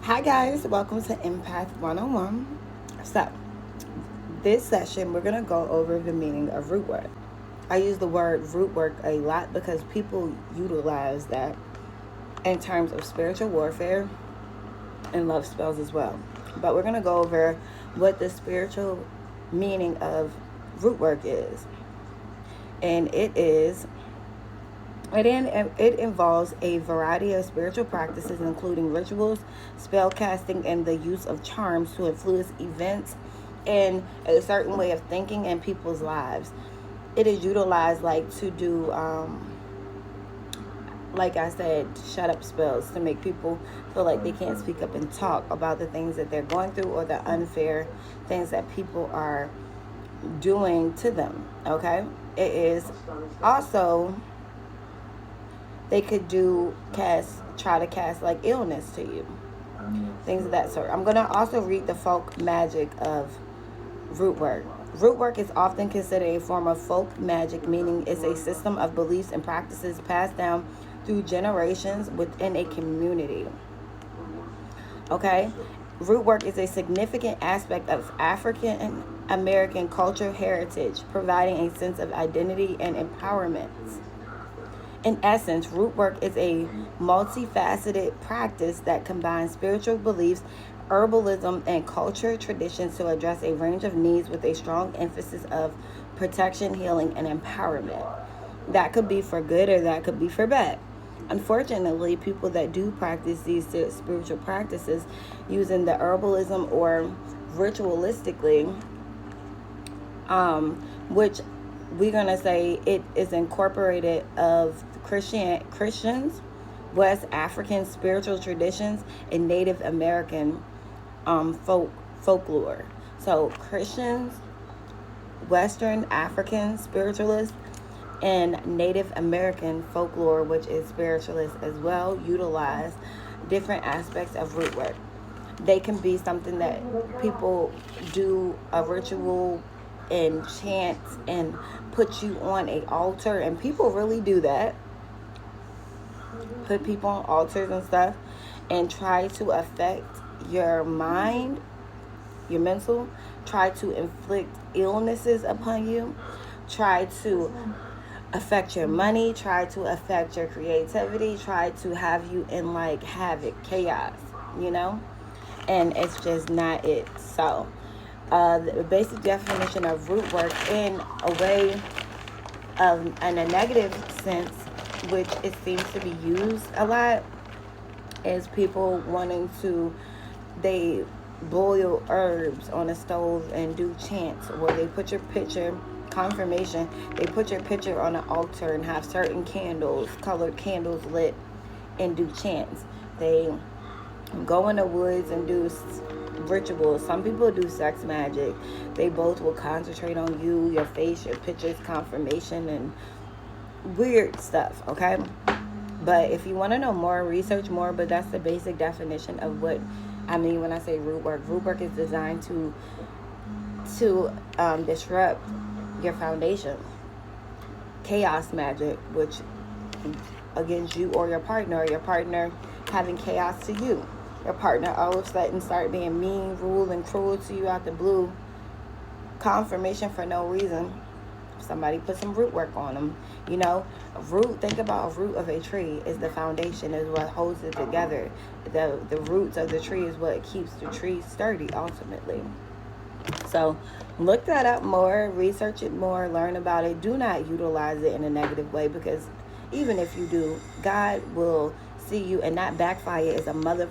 Hi guys, welcome to Empath101. So, this session we're going to go over the meaning of root work. I use the word root work a lot because people utilize that in terms of spiritual warfare and love spells as well. But we're going to go over what the spiritual meaning of root work is. And it involves a variety of spiritual practices, including rituals, spell casting, and the use of charms to influence events and a certain way of thinking in people's lives. It is utilized to do, like I said, shut up spells to make people feel like they can't speak up and talk about the things that they're going through or the unfair things that people are doing to them. Okay? It is also, they could try to cast like illness to you, things of that sort. I'm going to also read the folk magic of root work. Root work is often considered a form of folk magic, meaning it's a system of beliefs and practices passed down through generations within a community. Okay? Root work is a significant aspect of African American culture heritage, providing a sense of identity and empowerment. In essence, root work is a multifaceted practice that combines spiritual beliefs, herbalism, and culture traditions to address a range of needs with a strong emphasis of protection, healing, and empowerment. That could be for good or that could be for bad. Unfortunately, people that do practice these spiritual practices using the herbalism or ritualistically, which we're going to say it is incorporated of Christians, West African spiritual traditions, and Native American folklore. So Christians, Western African spiritualists, and Native American folklore, which is spiritualist as well, utilize different aspects of root work. They can be something that people do a ritual and chant and put you on an altar, and people really do that, put people on altars and stuff, and try to affect your mind, your mental, try to inflict illnesses upon you, try to affect your money, try to affect your creativity, try to have you in havoc, chaos, and it's just not it. So the basic definition of root work in a way in a negative sense, which it seems to be used a lot, is people they boil herbs on a stove and do chants where they put your picture, confirmation, they put your picture on an altar and have certain candles, colored candles lit, and do chants. They go in the woods and do rituals. Some people do sex magic. They both will concentrate on you, your face, your pictures, confirmation, and weird stuff, okay? But if you want to know more, research more, but that's the basic definition of what I mean when I say root work. Root work is designed to disrupt your foundation. Chaos magic, which against you or your partner having chaos to you. Your partner all of a sudden start being mean, rude, and cruel to you out the blue. Confirmation for no reason. Somebody put some root work on them. Think about a root of a tree is the foundation, is what holds it together. The roots of the tree is what keeps the tree sturdy ultimately. So look that up more, research it more, learn about it. Do not utilize it in a negative way, because even if you do, God will see you, and that backfire is a MF.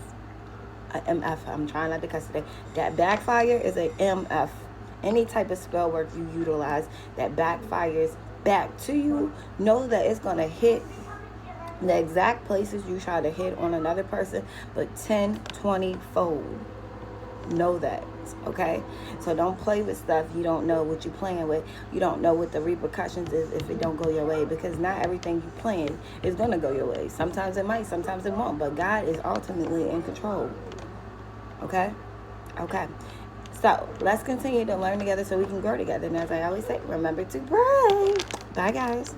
I'm trying not to cuss today. That backfire is a MF. Any type of spell work you utilize that backfires back to you, know that it's going to hit the exact places you try to hit on another person, but 10, 20 fold. Know that, okay? So don't play with stuff you don't know what you're playing with. You don't know what the repercussions is if it don't go your way, because not everything you plan is going to go your way. Sometimes it might, sometimes it won't, but God is ultimately in control. Okay? So let's continue to learn together so we can grow together. And as I always say, remember to pray. Bye, guys.